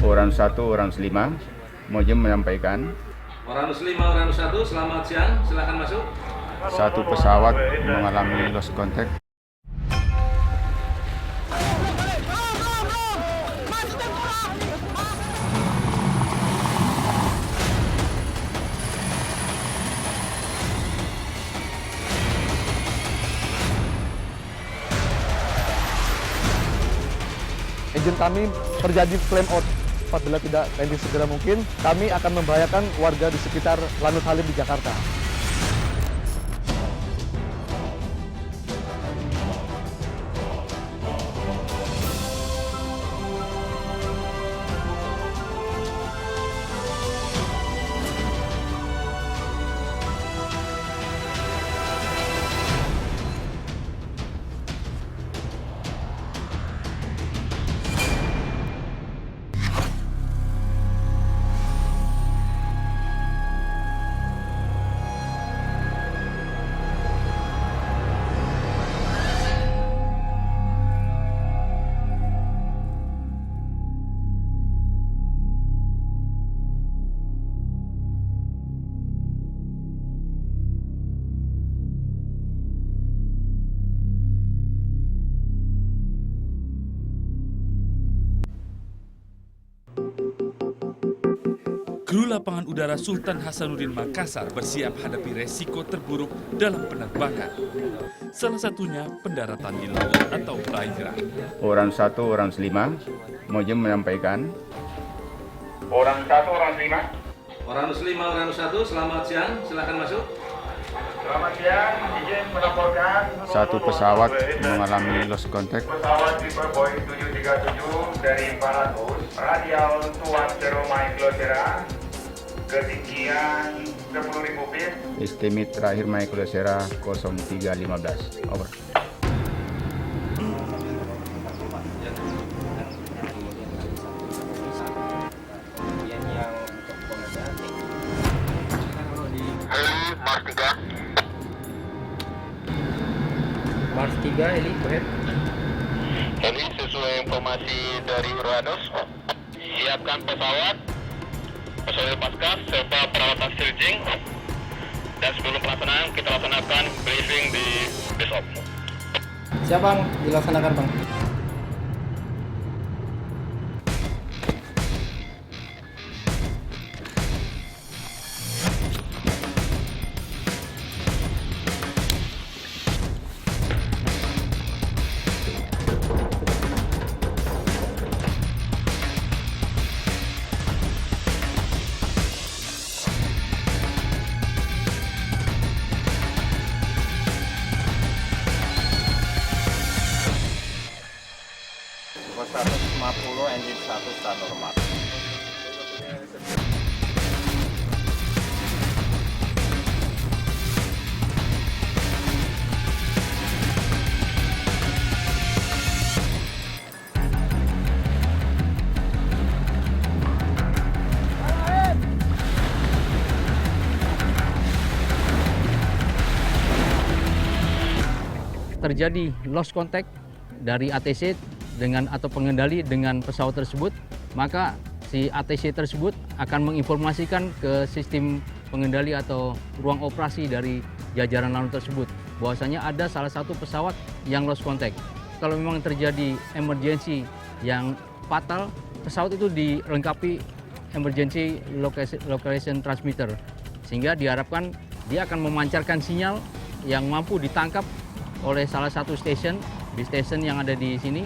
Oranus 1, Oranus 5 mau menyampaikan Oranus 5, Oranus 1, selamat siang, silakan masuk. satu pesawat mengalami lost contact. Izin kami terjadi flame out. Apabila tidak landing segera mungkin, kami akan membahayakan warga di sekitar Lanut Halim di Jakarta. Kru lapangan udara Sultan Hasanuddin Makassar bersiap hadapi resiko terburuk dalam penerbangan. Salah satunya pendaratan di laut atau perairan. Oranus 1, Oranus 5 mau menyampaikan Oranus 1, Oranus 5, Oranus 1, selamat siang, silakan masuk. Selamat siang, izin melaporkan satu pesawat mengalami lost contact. pesawat tipe Boeing 737 dari 400 radial 20 Microsera ketinggian 10.000 feet. Estimate terakhir Microsera 0315. Over. Mars 3, Heli, go ahead. Heli, sesuai informasi dari Uranus, siapkan pesawat, personil Paskas, serta peralatan staging, dan sebelum pelaksanaan kita laksanakan briefing di besok. Siap bang, dilaksanakan bang. Pesawat 150 engine 1 start normal. Terjadi lost contact dari ATC dengan atau pengendali dengan pesawat tersebut, maka si ATC tersebut akan menginformasikan ke sistem pengendali atau ruang operasi dari jajaran laut tersebut bahwasanya ada salah satu pesawat yang lost contact. Kalau memang terjadi emergency yang fatal, pesawat itu dilengkapi emergency location transmitter, sehingga diharapkan dia akan memancarkan sinyal yang mampu ditangkap oleh salah satu stasiun yang ada di sini.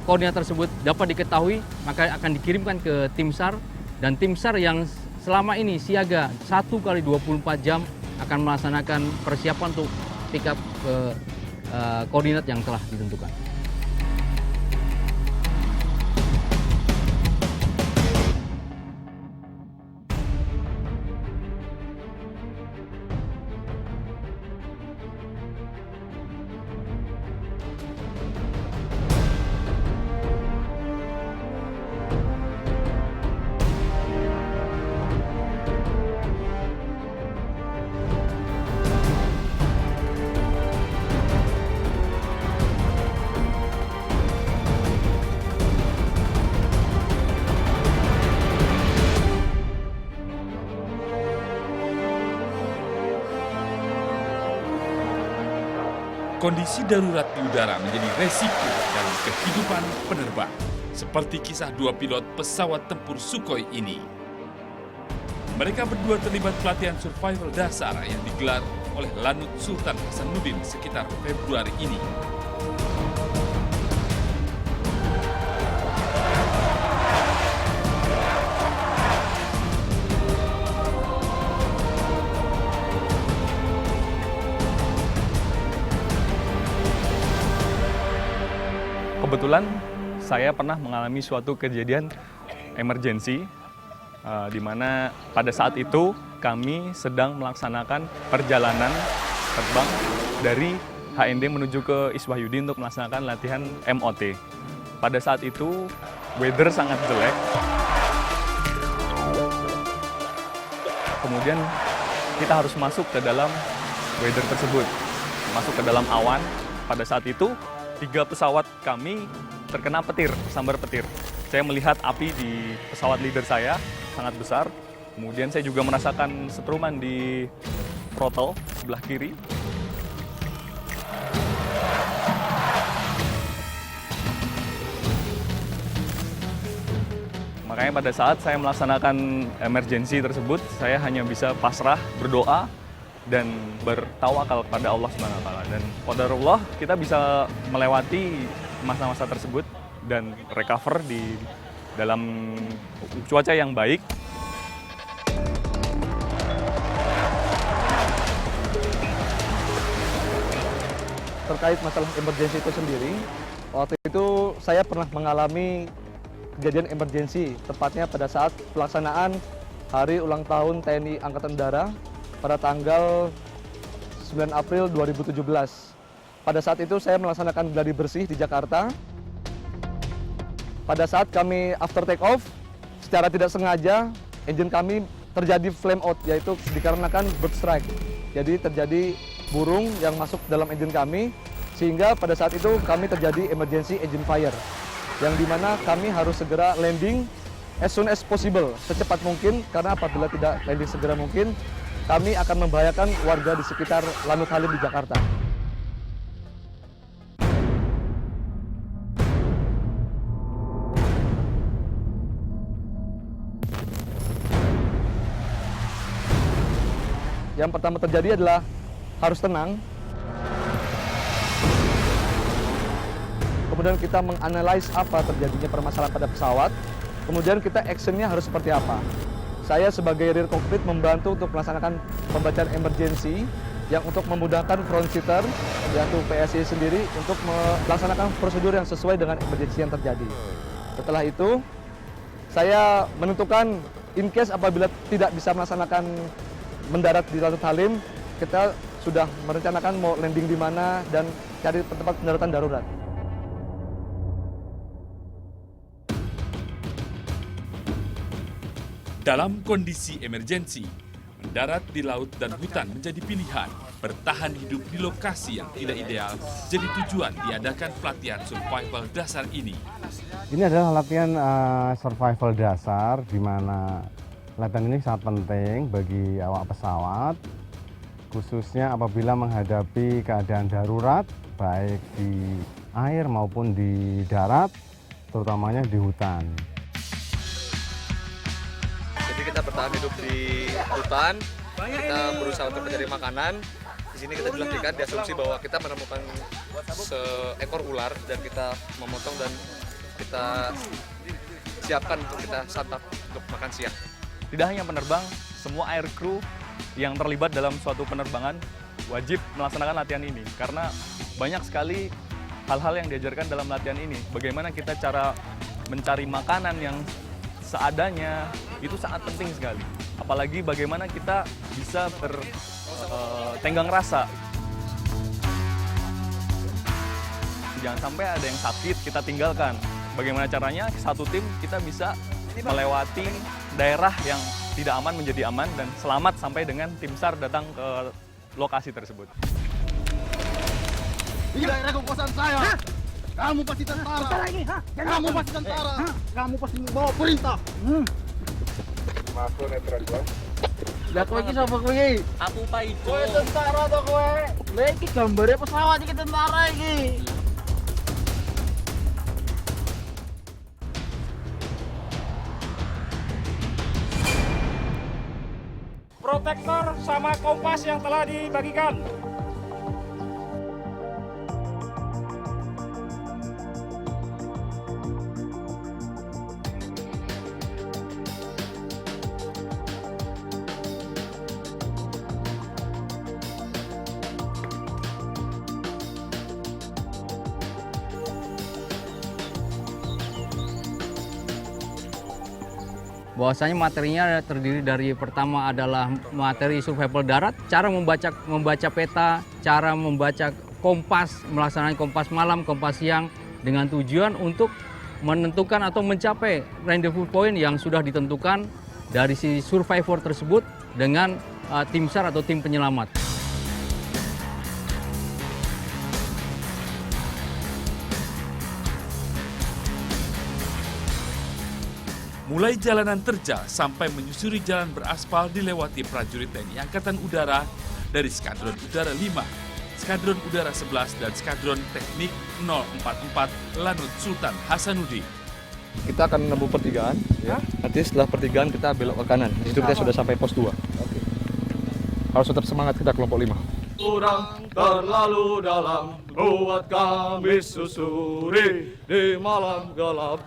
Koordinat tersebut dapat diketahui, maka akan dikirimkan ke tim SAR, dan tim SAR yang selama ini siaga 1x24 jam akan melaksanakan persiapan untuk pick up ke koordinat yang telah ditentukan. Kondisi darurat di udara menjadi resiko dalam kehidupan penerbang, seperti kisah dua pilot pesawat tempur Sukhoi ini. Mereka berdua terlibat pelatihan survival dasar yang digelar oleh Lanut Sultan Hasanuddin sekitar Februari ini. Kebetulan saya pernah mengalami suatu kejadian emergensi di mana pada saat itu kami sedang melaksanakan perjalanan terbang dari HND menuju ke Iswahyudi untuk melaksanakan latihan MOT. Pada saat itu weather sangat jelek. Kemudian kita harus masuk ke dalam weather tersebut, masuk ke dalam awan. Pada saat itu 3 pesawat kami terkena petir, sambar petir. Saya melihat api di pesawat leader saya sangat besar. Kemudian saya juga merasakan setruman di throttle sebelah kiri. Makanya pada saat saya melaksanakan emergency tersebut, saya hanya bisa pasrah, berdoa, dan bertawakal kepada Allah SWT. Dan qadarullah kita bisa melewati masa-masa tersebut dan recover di dalam cuaca yang baik. Terkait masalah emergency itu sendiri, waktu itu saya pernah mengalami kejadian emergency, tepatnya pada saat pelaksanaan Hari Ulang Tahun TNI Angkatan Udara pada tanggal 9 April 2017. Pada saat itu saya melaksanakan gladi bersih di Jakarta. Pada saat kami after take off, secara tidak sengaja engine kami terjadi flame out, yaitu dikarenakan bird strike. Jadi terjadi burung yang masuk dalam engine kami, sehingga pada saat itu kami terjadi emergency engine fire, yang dimana kami harus segera landing as soon as possible, secepat mungkin, karena apabila tidak landing segera mungkin, kami akan membahayakan warga di sekitar Lanut Halim di Jakarta. Yang pertama terjadi adalah harus tenang. Kemudian kita menganalisis apa terjadinya permasalahan pada pesawat. Kemudian kita actionnya harus seperti apa. Saya sebagai rear cockpit membantu untuk melaksanakan pembacaan emergency yang untuk memudahkan front seater, yaitu PSI sendiri, untuk melaksanakan prosedur yang sesuai dengan emergency yang terjadi. Setelah itu, saya menentukan in case apabila tidak bisa melaksanakan mendarat di Lanut Halim, kita sudah merencanakan mau landing di mana dan cari tempat pendaratan darurat. Dalam kondisi emergensi, mendarat di laut dan hutan menjadi pilihan. Bertahan hidup di lokasi yang tidak ideal jadi tujuan diadakan pelatihan survival dasar ini. Ini adalah latihan survival dasar, di mana latihan ini sangat penting bagi awak pesawat, khususnya apabila menghadapi keadaan darurat, baik di air maupun di darat, terutamanya di hutan. Jadi kita bertahan hidup di hutan, kita berusaha untuk mencari makanan. Di sini kita dilatihkan, diasumsi bahwa kita menemukan seekor ular dan kita memotong dan kita siapkan untuk kita santap untuk makan siang. Tidak hanya penerbang, semua air crew yang terlibat dalam suatu penerbangan wajib melaksanakan latihan ini. Karena banyak sekali hal-hal yang diajarkan dalam latihan ini. Bagaimana kita cara mencari makanan yang seadanya, itu sangat penting sekali. Apalagi bagaimana kita bisa bertenggang rasa. Jangan sampai ada yang sakit, kita tinggalkan. Bagaimana caranya satu tim kita bisa melewati daerah yang tidak aman menjadi aman dan selamat sampai dengan tim SAR datang ke lokasi tersebut. Ini daerah kekuasaan saya. Kamu pasti tentara. Kamu pasti tentara. Kamu pasti bawa perintah. Masuk netral 2. Lah kowe iki sapa kowe iki? Aku Pak Ijo. Kowe tentara to kowe? Lah iki gambare pesawat iki tentara iki. Protektor sama kompas yang telah dibagikan. Bahwasanya materinya terdiri dari pertama adalah materi survival darat, cara membaca peta, cara membaca kompas, melaksanakan kompas malam, kompas siang dengan tujuan untuk menentukan atau mencapai rendezvous point yang sudah ditentukan dari si survivor tersebut dengan tim SAR atau tim penyelamat. Mulai jalanan terjal sampai menyusuri jalan beraspal dilewati prajurit TNI Angkatan Udara dari Skadron Udara 5, Skadron Udara 11, dan Skadron Teknik 044 Lanut Sultan Hasanuddin. Kita akan menempuh pertigaan, ya. Nanti setelah pertigaan kita belok ke kanan. Di situ kita sudah sampai pos 2. Harus tetap semangat kita kelompok 5. Kurang terlalu dalam buat kami susuri di malam gelap,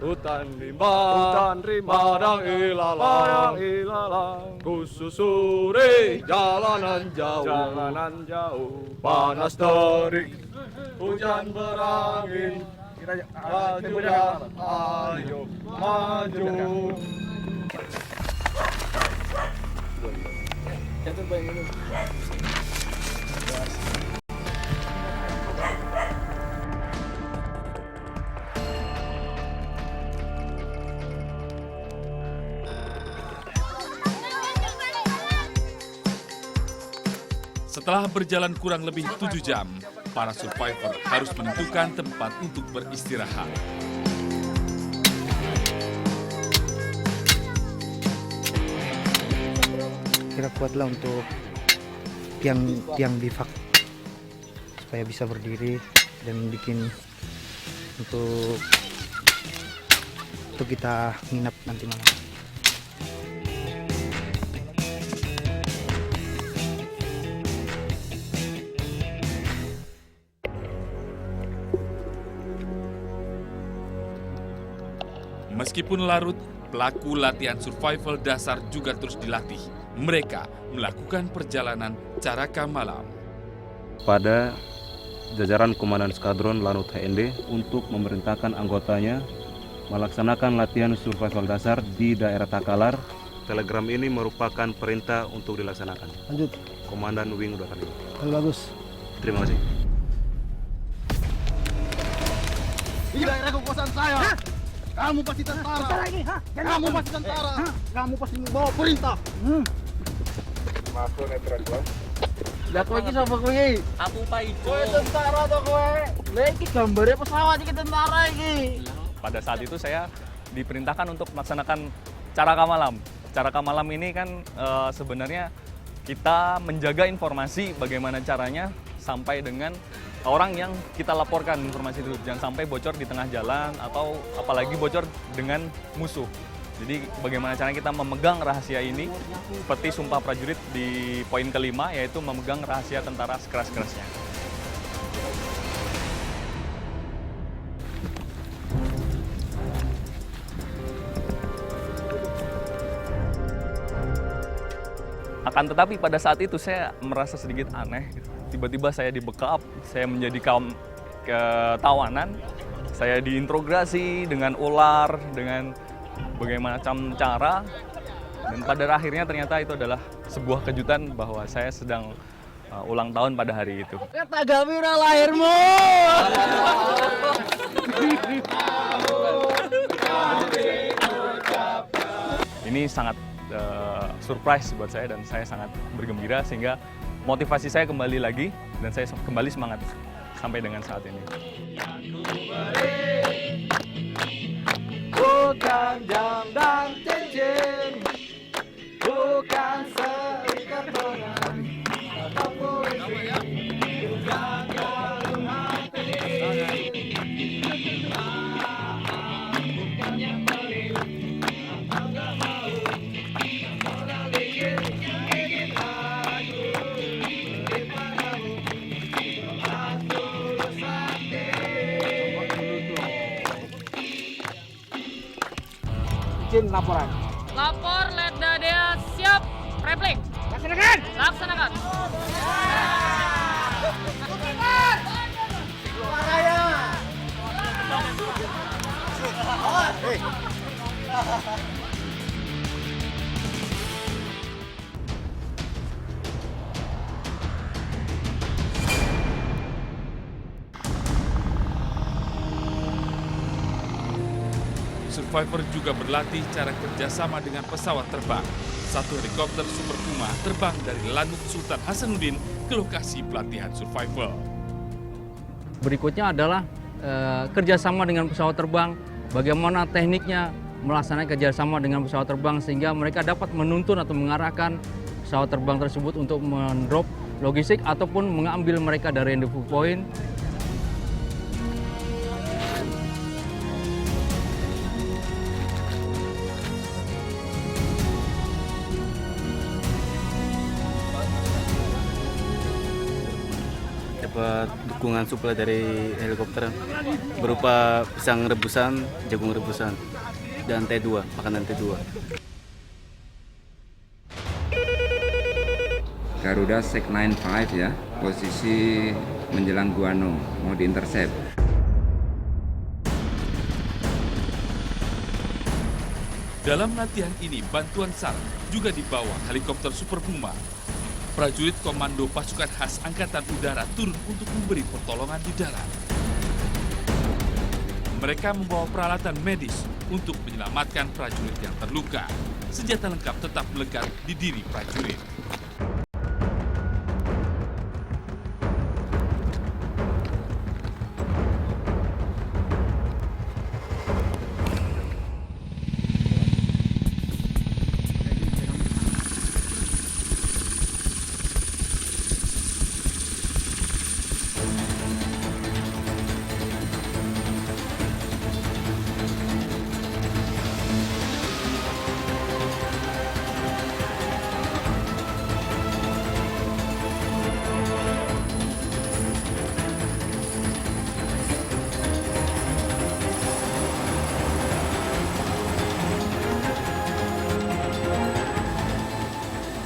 hutan rimba, padang ilalang, ku susuri jalanan jauh, panas terik, hujan berangin, majulah, ayo maju. Setelah berjalan kurang lebih 7 jam, para survivor harus menentukan tempat untuk beristirahat. Kira kuatlah untuk tiang bivak supaya bisa berdiri dan bikin untuk kita nginap nanti malam. Meskipun larut, pelaku latihan survival dasar juga terus dilatih. Mereka melakukan perjalanan Caraka malam. Pada jajaran Komandan Skadron Lanut HND untuk memerintahkan anggotanya melaksanakan latihan survival dasar di daerah Takalar. Telegram ini merupakan perintah untuk dilaksanakan. Lanjut. Komandan Wing Udara 5. Bagus. Terima kasih. Ini daerah kekuasaan saya. Kamu pasti tentara. Kamu pasti tentara. Kamu pasti membawa perintah. Masuk netral 2. Lah kowe iki sapa kowe iki? Aku Pak Ijo. Kowe tentara to kowe? Lah iki gambare pesawat iki tentara iki. Pada saat itu saya diperintahkan untuk melaksanakan Caraka malam. Caraka malam ini kan sebenarnya kita menjaga informasi bagaimana caranya sampai dengan orang yang kita laporkan informasi itu. Jangan sampai bocor di tengah jalan atau apalagi bocor dengan musuh. Jadi bagaimana caranya kita memegang rahasia ini seperti sumpah prajurit di poin kelima, yaitu memegang rahasia tentara sekeras-kerasnya. Akan tetapi pada saat itu saya merasa sedikit aneh. Tiba-tiba saya dibekap, saya menjadi kaum ketawanan, saya diinterogasi dengan ular, dengan bagaimana macam cara, dan pada akhirnya ternyata itu adalah sebuah kejutan bahwa saya sedang ulang tahun pada hari itu. Kata gembira lahirmu. Ini sangat surprise buat saya dan saya sangat bergembira sehingga motivasi saya kembali lagi dan saya kembali semangat sampai dengan saat ini. Bukan jam dan cincin, bukan Izin laporan. Lapor, Letda Dea, siap. Replik. Laksanakan. Laksanakan. Survivor juga berlatih cara kerjasama dengan pesawat terbang. Satu helikopter Super Puma terbang dari Lanut Sultan Hasanuddin ke lokasi pelatihan survival. Berikutnya adalah kerjasama dengan pesawat terbang, bagaimana tekniknya melaksanakan kerjasama dengan pesawat terbang sehingga mereka dapat menuntun atau mengarahkan pesawat terbang tersebut untuk mendrop logistik ataupun mengambil mereka dari rendezvous point. Dapat dukungan suplai dari helikopter berupa pisang rebusan, jagung rebusan, dan T2, makanan T2. Garuda Sek 95 ya, posisi menjelang Guano, mau diintercept. Dalam latihan ini, bantuan SAR juga dibawa helikopter Super Puma. Prajurit Komando Pasukan Khas Angkatan Udara turun untuk memberi pertolongan di darat. Mereka membawa peralatan medis untuk menyelamatkan prajurit yang terluka. Senjata lengkap tetap melekat di diri prajurit.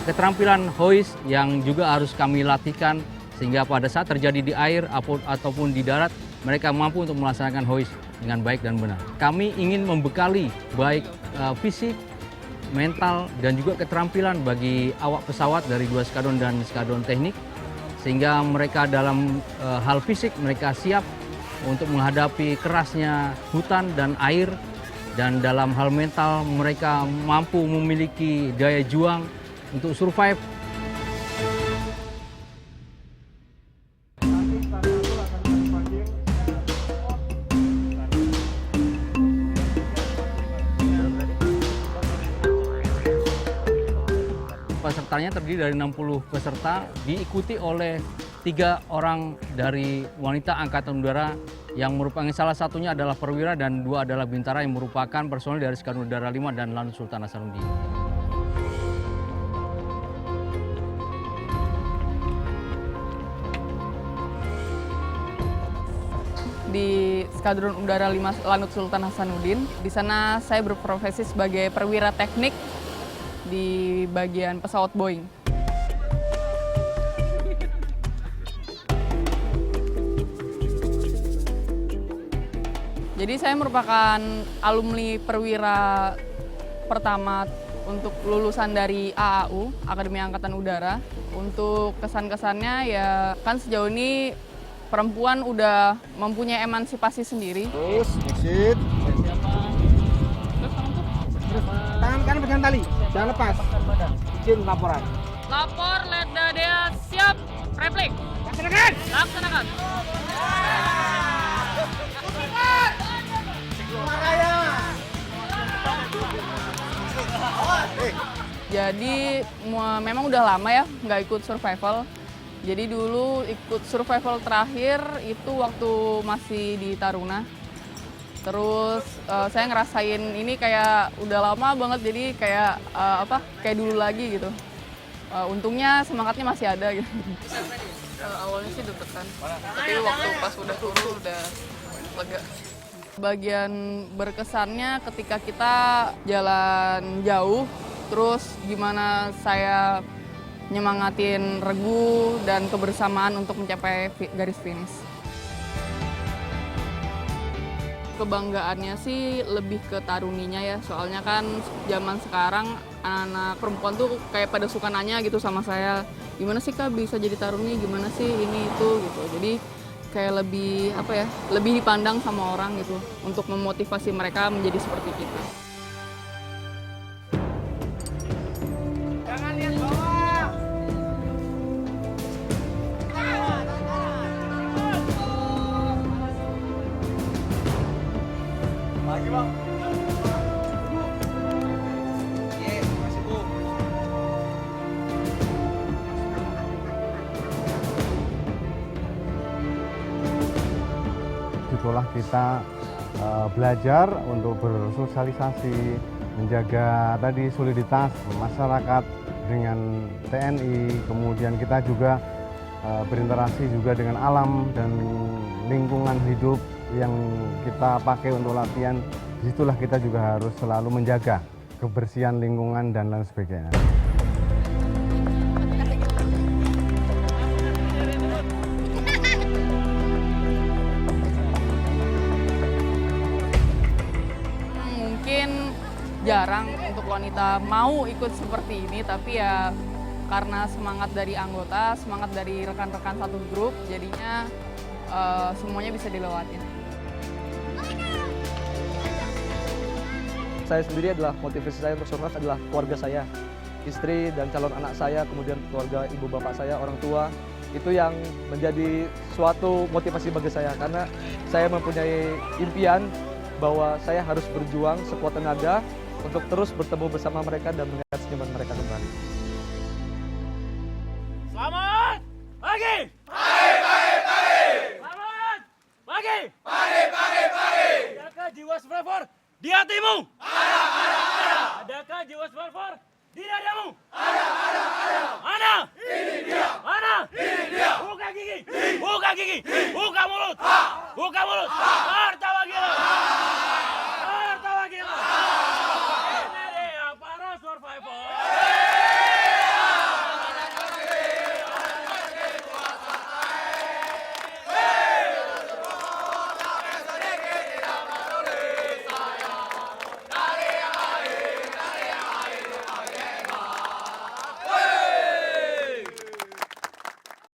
Keterampilan hoist yang juga harus kami latihkan sehingga pada saat terjadi di air ataupun di darat mereka mampu untuk melaksanakan hoist dengan baik dan benar. Kami ingin membekali baik fisik, mental dan juga keterampilan bagi awak pesawat dari 2 skadron dan skadron teknik sehingga mereka dalam hal fisik mereka siap untuk menghadapi kerasnya hutan dan air dan dalam hal mental mereka mampu memiliki daya juang untuk survive. Pesertanya terdiri dari 60 peserta, diikuti oleh 3 orang dari wanita Angkatan Udara yang merupakan salah satunya adalah perwira dan 2 adalah bintara yang merupakan personel dari Skadron Udara 5 dan Lanut Sultan Hasanuddin. Di Skadron Udara 5 Lanut Sultan Hasanuddin. Di sana saya berprofesi sebagai perwira teknik di bagian pesawat Boeing. Jadi saya merupakan alumni perwira pertama untuk lulusan dari AAU, Akademi Angkatan Udara. Untuk kesan-kesannya ya kan sejauh ini perempuan udah mempunyai emansipasi sendiri. Terus, exit. Tangan kanan pegang tali, jangan lepas. Izin laporan. Lapor, Letda Dea, siap. Replik. Laksanakan. Laksanakan. Jadi memang udah lama ya nggak ikut survival. Jadi dulu ikut survival terakhir itu waktu masih di Taruna. Terus saya ngerasain ini kayak udah lama banget, jadi kayak kayak dulu lagi gitu. Untungnya semangatnya masih ada gitu. Awalnya sih deg-degan, tapi waktu pas udah turun udah lega. Bagian berkesannya ketika kita jalan jauh, terus gimana saya nyemangatin regu dan kebersamaan untuk mencapai garis finish. Kebanggaannya sih lebih ke taruninya ya, soalnya kan zaman sekarang anak-anak perempuan tuh kayak pada suka nanya gitu sama saya, gimana sih Kak bisa jadi taruni, gimana sih ini itu gitu. Jadi kayak lebih lebih dipandang sama orang gitu untuk memotivasi mereka menjadi seperti kita. Jangan lihat bawah. Lagi bang. Masih Bu. Itulah kita belajar untuk bersosialisasi, menjaga tadi soliditas masyarakat dengan TNI, kemudian kita juga berinteraksi juga dengan alam dan lingkungan hidup yang kita pakai untuk latihan. Disitulah kita juga harus selalu menjaga kebersihan lingkungan dan lain sebagainya. Mungkin jarang untuk wanita mau ikut seperti ini, tapi ya karena semangat dari anggota, semangat dari rekan-rekan satu grup, jadinya semuanya bisa dilewatin. Saya sendiri adalah motivasi saya untuk Surnas adalah keluarga saya, istri dan calon anak saya, kemudian keluarga ibu bapak saya, orang tua. Itu yang menjadi suatu motivasi bagi saya karena saya mempunyai impian bahwa saya harus berjuang sekuat tenaga untuk terus bertemu bersama mereka dan melihat senyuman mereka kembali. Selamat pagi. Selamat pagi. Adakah jiwa survivor di hatimu? Ada. Adakah jiwa survivor di dadamu? Ada. Mana? Ini dia. Mana? Ini dia. Buka gigi. Buka gigi. Buka mulut. Buka mulut. Tertawa gila.